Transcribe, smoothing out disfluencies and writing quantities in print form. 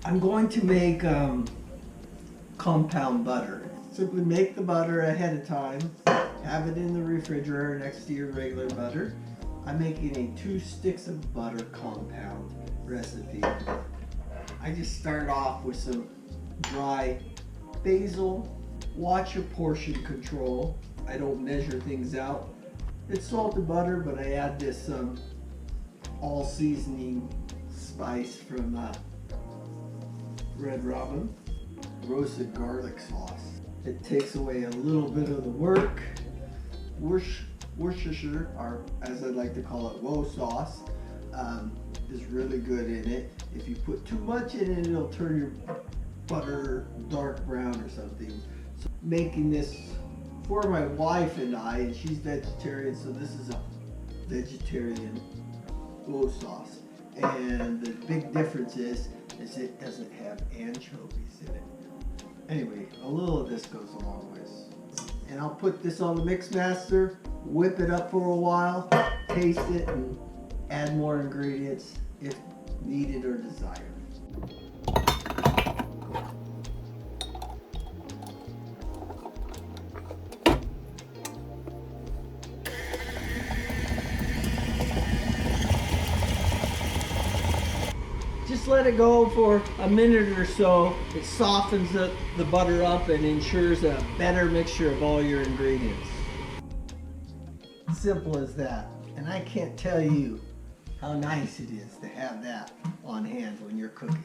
I'm going to make compound butter. Simply make the butter ahead of time, have it in the refrigerator next to your regular butter. I'm making a 2 sticks of butter compound recipe. I just start off with some dry basil. Watch your portion control. I don't measure things out. It's salted butter, but I add this all seasoning spice from Red Robin. Roasted garlic sauce. It takes away a little bit of the work. Worcestershire, or as I like to call it, woe sauce, is really good in it. If you put too much in it, it'll turn your butter dark brown or something. So making this for my wife and I, and she's vegetarian, so this is a vegetarian woe sauce. And the big difference is it doesn't have anchovies in it. Anyway, a little of this goes a long ways. And I'll put this on the mix master, whip it up for a while, taste it, and add more ingredients if needed or desired. Just let it go for a minute or so. It softens the butter up and ensures a better mixture of all your ingredients. Simple as that. And I can't tell you how nice it is to have that on hand when you're cooking.